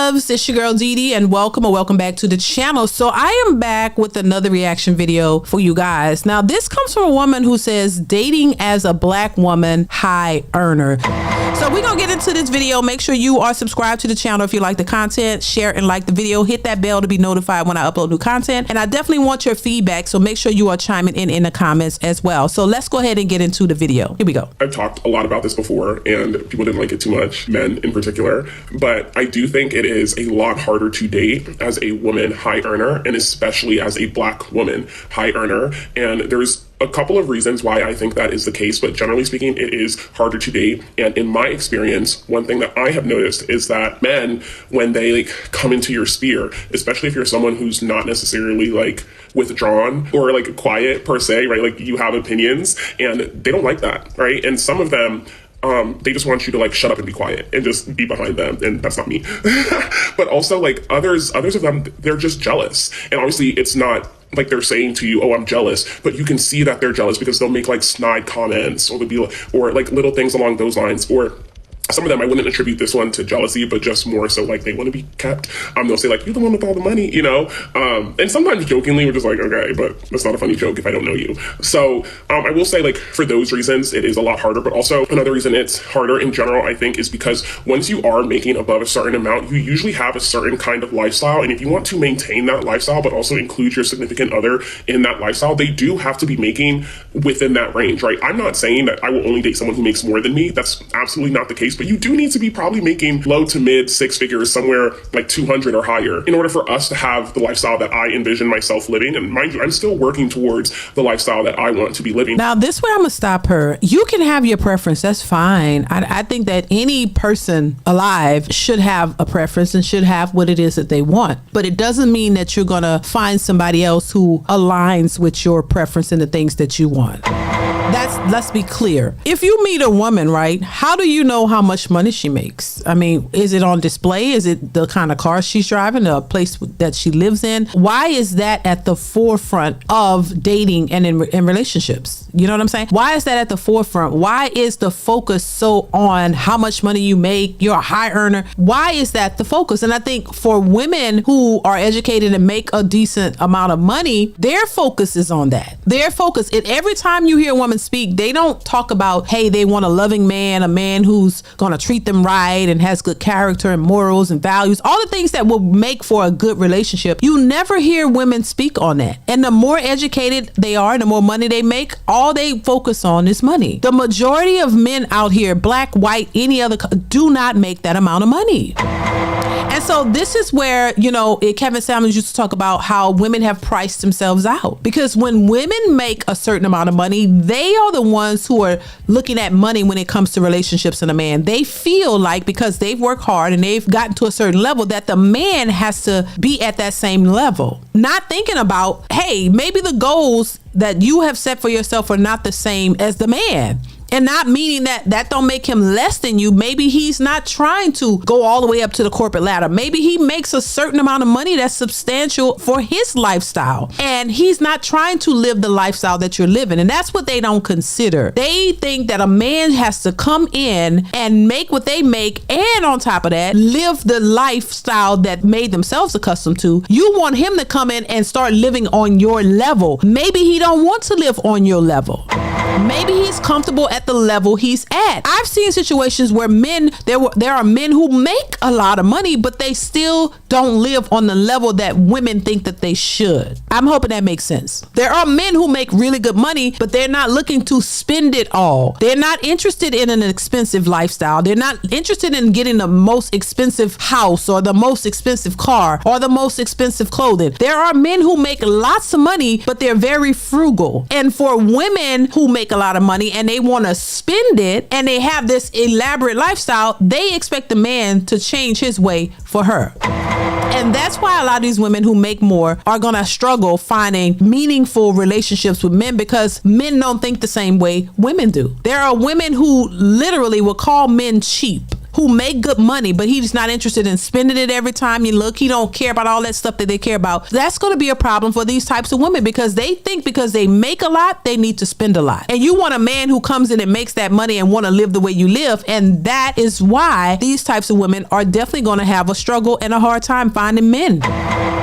loves, it's your girl DeeDee, and welcome back to the channel. So I am back with another reaction video for you guys. Now this comes from a woman who says dating as a black woman high earner. So we're gonna get into this video. Make sure you are subscribed to the channel if you like the content, share and like the video, hit that bell to be notified when I upload new content, and I definitely want your feedback, so make sure you are chiming in the comments as well. So let's go ahead and get into the video. Here we go. I've talked a lot about this before and people didn't like it too much, men in particular, but I do think it is a lot harder to date as a woman high earner, and especially as a black woman high earner. And there's a couple of reasons why I think that is the case, but generally speaking, it is harder to date. And in my experience, one thing that I have noticed is that men, when they come into your sphere, especially if you're someone who's not necessarily withdrawn or quiet per se, right? You have opinions and they don't like that, right? And some of them, they just want you to shut up and be quiet and just be behind them, and that's not me. But also others of them, they're just jealous. And obviously it's not they're saying to you, oh, I'm jealous, but you can see that they're jealous because they'll make snide comments, or they'll be little things along those lines. Or some of them, I wouldn't attribute this one to jealousy, but just more so they want to be kept. They'll say you're the one with all the money, and sometimes jokingly we're just okay, but that's not a funny joke if I don't know you. So I will say for those reasons, it is a lot harder. But also another reason it's harder in general, I think, is because once you are making above a certain amount, you usually have a certain kind of lifestyle. And if you want to maintain that lifestyle, but also include your significant other in that lifestyle, they do have to be making within that range, right? I'm not saying that I will only date someone who makes more than me. That's absolutely not the case. But you do need to be probably making low to mid six figures, somewhere 200 or higher, in order for us to have the lifestyle that I envision myself living. And mind you, I'm still working towards the lifestyle that I want to be living. Now, this way I'm gonna stop her. You can have your preference. That's fine. I think that any person alive should have a preference and should have what it is that they want. But it doesn't mean that you're gonna find somebody else who aligns with your preference and the things that you want. Let's be clear. If you meet a woman, right, how do you know how much money she makes? I mean, is it on display? Is it the kind of car she's driving, the place that she lives in? Why is that at the forefront of dating and in relationships? You know what I'm saying? Why is that at the forefront? Why is the focus so on how much money you make? You're a high earner. Why is that the focus? And I think for women who are educated and make a decent amount of money, their focus is on that. Their focus, every time you hear a woman speak, they don't talk about, hey, they want a loving man, a man who's gonna treat them right and has good character and morals and values, all the things that will make for a good relationship. You never hear women speak on that. And the more educated they are, the more money they make, all they focus on is money. The majority of men out here, black, white, any other, do not make that amount of money. And so this is where, Kevin Samuels used to talk about how women have priced themselves out. Because when women make a certain amount of money, they are the ones who are looking at money when it comes to relationships and a man. They feel like because they've worked hard and they've gotten to a certain level that the man has to be at that same level. Not thinking about, hey, maybe the goals that you have set for yourself are not the same as the man. And not meaning that don't make him less than you. Maybe he's not trying to go all the way up to the corporate ladder. Maybe he makes a certain amount of money that's substantial for his lifestyle. And he's not trying to live the lifestyle that you're living. And that's what they don't consider. They think that a man has to come in and make what they make, and on top of that, live the lifestyle that made themselves accustomed to. You want him to come in and start living on your level. Maybe he don't want to live on your level. Maybe he's comfortable at the level he's at. I've seen situations where there are men who make a lot of money, but they still don't live on the level that women think that they should. I'm hoping that makes sense. There are men who make really good money, but they're not looking to spend it all. They're not interested in an expensive lifestyle. They're not interested in getting the most expensive house or the most expensive car or the most expensive clothing. There are men who make lots of money, but they're very frugal. And for women who make a lot of money and they want to spend it and they have this elaborate lifestyle, they expect the man to change his way for her. And that's why a lot of these women who make more are going to struggle finding meaningful relationships with men, because men don't think the same way women do. There are women who literally will call men cheap. who make good money, but he's not interested in spending it every time you look. He don't care about all that stuff that they care about. That's going to be a problem for these types of women because they think because they make a lot, they need to spend a lot. And you want a man who comes in and makes that money and want to live the way you live. And that is why these types of women are definitely going to have a struggle and a hard time finding men.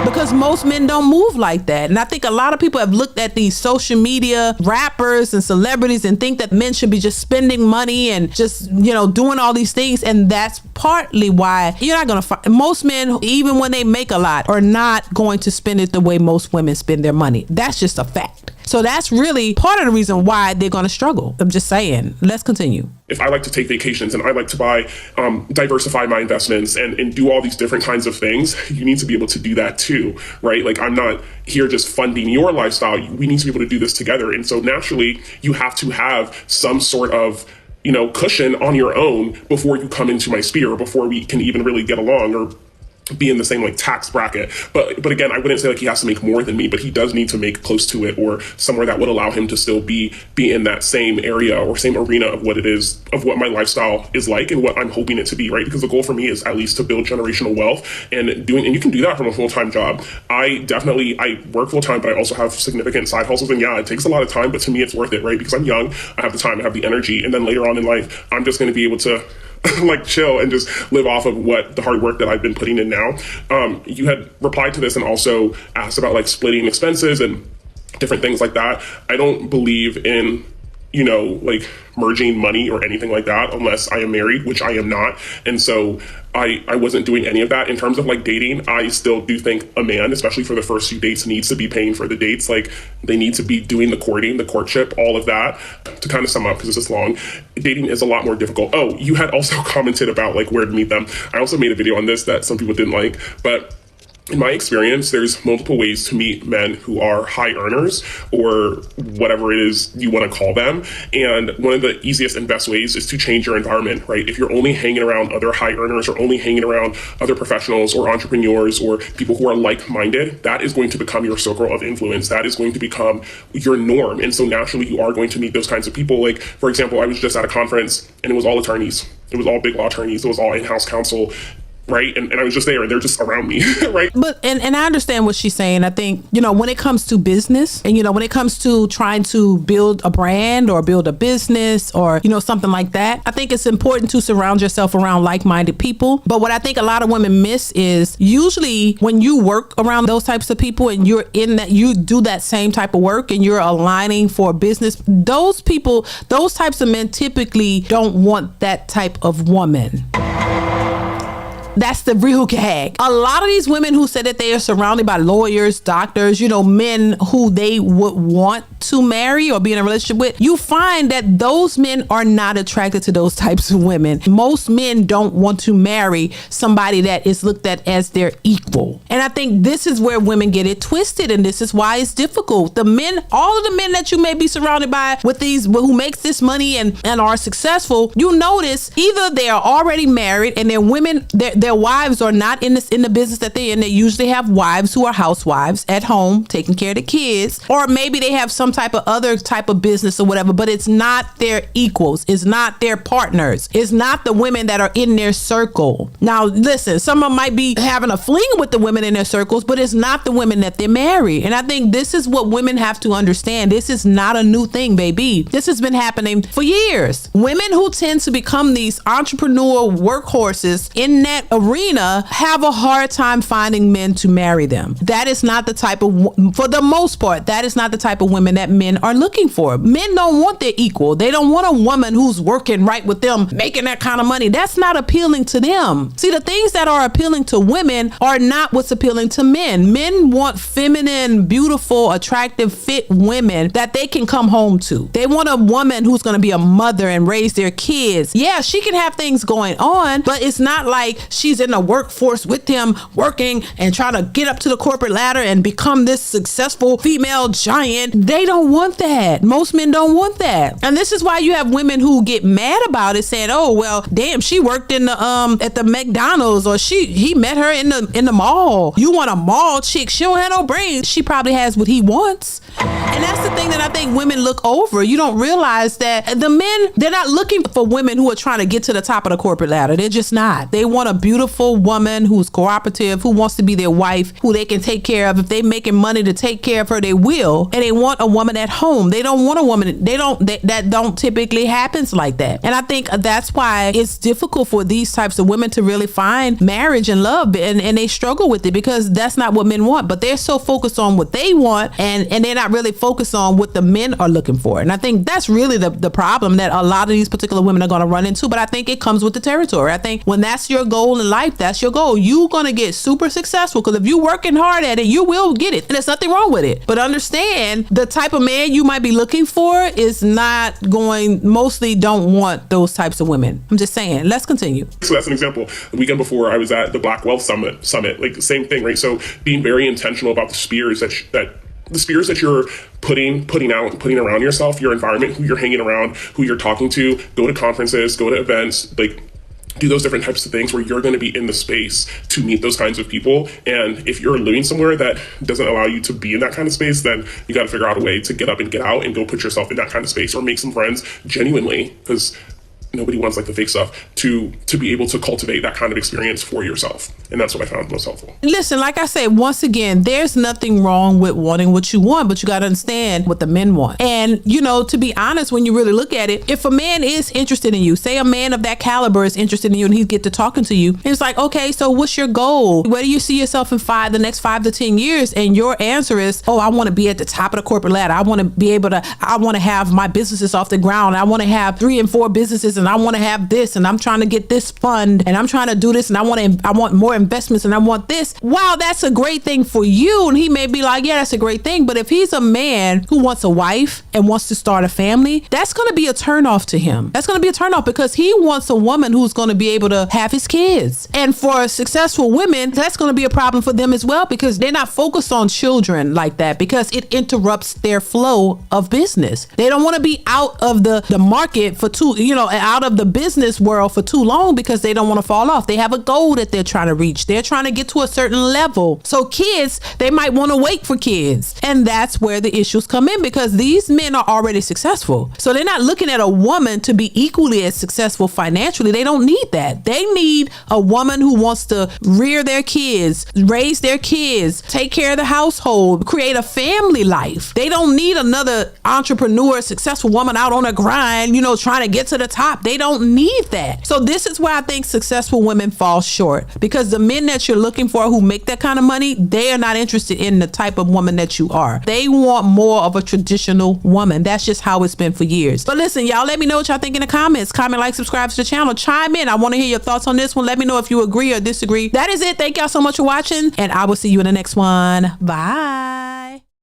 Because most men don't move like that. And I think a lot of people have looked at these social media rappers and celebrities and think that men should be just spending money and just, doing all these things. And that's partly why you're not going to find most men, even when they make a lot, are not going to spend it the way most women spend their money. That's just a fact. So that's really part of the reason why they're going to struggle. I'm just saying. Let's continue. If I like to take vacations and I like to buy, diversify my investments and do all these different kinds of things, you need to be able to do that too, right? Like I'm not here just funding your lifestyle. We need to be able to do this together. And so naturally, you have to have some sort of cushion on your own before you come into my sphere, before we can even really get along or be in the same tax bracket. But again, I wouldn't say he has to make more than me, but he does need to make close to it or somewhere that would allow him to still be in that same area or same arena of what it is, of what my lifestyle is like and what I'm hoping it to be, right? Because the goal for me is at least to build generational wealth and you can do that from a full-time job. I work full-time, but I also have significant side hustles. And yeah, it takes a lot of time, but to me, it's worth it, right? Because I'm young, I have the time, I have the energy. And then later on in life, I'm just going to be able to chill and just live off of what the hard work that I've been putting in now. You had replied to this and also asked about splitting expenses and different things like that. I don't believe in, merging money or anything like that unless I am married, which I am not. And so I wasn't doing any of that. In terms of dating, I still do think a man, especially for the first few dates, needs to be paying for the dates. They need to be doing the courting, the courtship, all of that. To kind of sum up, because this is long, dating is a lot more difficult. Oh, you had also commented about where to meet them. I also made a video on this that some people didn't like, but in my experience, there's multiple ways to meet men who are high earners or whatever it is you want to call them. And one of the easiest and best ways is to change your environment, right? If you're only hanging around other high earners or only hanging around other professionals or entrepreneurs or people who are like-minded, that is going to become your circle of influence. That is going to become your norm. And so naturally, you are going to meet those kinds of people. For example, I was just at a conference and it was all attorneys. It was all big law attorneys. It was all in-house counsel. Right. And I was just there and they're just around me. Right. But and I understand what she's saying. I think, when it comes to business and, when it comes to trying to build a brand or build a business or, something like that, I think it's important to surround yourself around like-minded people. But what I think a lot of women miss is usually when you work around those types of people and you're in that, you do that same type of work and you're aligning for business, those people, those types of men typically don't want that type of woman. That's the real gag. A lot of these women who said that they are surrounded by lawyers, doctors, men who they would want to marry or be in a relationship with, you find that those men are not attracted to those types of women. Most men don't want to marry somebody that is looked at as their equal. And I think this is where women get it twisted, and this is why it's difficult. The men, all of the men that you may be surrounded by with these, who makes this money and are successful, you notice either they are already married and their women, their wives are not in the business that they're in. They usually have wives who are housewives at home taking care of the kids, or maybe they have some type of other type of business or whatever, but it's not their equals. It's not their partners. It's not the women that are in their circle. Now, listen, some of them might be having a fling with the women in their circles, but it's not the women that they marry. And I think this is what women have to understand. This is not a new thing, baby. This has been happening for years. Women who tend to become these entrepreneur workhorses in that arena have a hard time finding men to marry them. That is not the type of, for the most part, that is not the type of women that men are looking for. Men don't want their equal. They don't want a woman who's working right with them, making that kind of money. That's not appealing to them. See, the things that are appealing to women are not what's appealing to men. Men want feminine, beautiful, attractive, fit women that they can come home to. They want a woman who's going to be a mother and raise their kids. Yeah, she can have things going on, but it's not like she she's in the workforce with them, working and trying to get up to the corporate ladder and become this successful female giant. They don't want that. Most men don't want that. And this is why you have women who get mad about it, saying, oh, well, damn, she worked in the at the McDonald's, or he met her in the mall. You want a mall chick? She don't have no brains. She probably has what he wants. And that's the thing that I think women look over. You don't realize that the men, they're not looking for women who are trying to get to the top of the corporate ladder. They're just not. They want a beautiful woman who's cooperative, who wants to be their wife, who they can take care of. If they're making money to take care of her, they will. And they want a woman at home. They don't want a woman. That don't typically happens like that. And I think that's why it's difficult for these types of women to really find marriage and love, and they struggle with it, because that's not what men want. But they're so focused on what they want, and they're not really focused on what the men are looking for. And I think that's really the problem that a lot of these particular women are going to run into. But I think it comes with the territory. I think when that's your goal in life, that's your goal. You're going to get super successful, because if you're working hard at it, you will get it. And there's nothing wrong with it. But understand, the type of man you might be looking for is mostly don't want those types of women. I'm just saying. Let's continue. So that's an example. The weekend before, I was at the Black Wealth Summit, like the same thing, right? So being very intentional about the spheres that you're putting out and putting around yourself, your environment, who you're hanging around, who you're talking to, go to conferences, go to events, like do those different types of things where you're going to be in the space to meet those kinds of people. And if you're living somewhere that doesn't allow you to be in that kind of space, then you got to figure out a way to get up and get out and go put yourself in that kind of space, or make some friends genuinely, because nobody wants like the fake stuff, to be able to cultivate that kind of experience for yourself. And that's what I found most helpful. Listen, like I said, once again, there's nothing wrong with wanting what you want, but you got to understand what the men want. And, to be honest, when you really look at it, if a man is interested in you, say a man of that caliber is interested in you, and he get to talking to you, it's like, okay, so what's your goal? Where do you see yourself in the next 5 to 10 years? And your answer is, oh, I want to be at the top of the corporate ladder. I want to have my businesses off the ground. I want to have 3 and 4 businesses, and I want to have this, and I'm trying to get this fund, and I'm trying to do this, and I want more investments, and I want this. Wow, that's a great thing for you. And he may be like, yeah, that's a great thing. But if he's a man who wants a wife and wants to start a family, that's going to be a turnoff to him. That's going to be a turnoff, because he wants a woman who's going to be able to have his kids. And for successful women, that's going to be a problem for them as well, because they're not focused on children like that, because it interrupts their flow of business. They don't want to be out of the market for out of the business world for too long, because they don't want to fall off. They have a goal that they're trying to reach. They're trying to get to a certain level. So kids, they might want to wait for kids. And that's where the issues come in, because these men are already successful. So they're not looking at a woman to be equally as successful financially. They don't need that. They need a woman who wants to rear their kids, raise their kids, take care of the household, create a family life. They don't need another entrepreneur, successful woman out on a grind, trying to get to the top. They don't need that. So this is where I think successful women fall short, because the men that you're looking for who make that kind of money, they are not interested in the type of woman that you are. They want more of a traditional woman. That's just how it's been for years. But listen, y'all, let me know what y'all think in the comments. Comment, like, subscribe to the channel. Chime in. I want to hear your thoughts on this one. Let me know if you agree or disagree. That is it. Thank y'all so much for watching, and I will see you in the next one. Bye.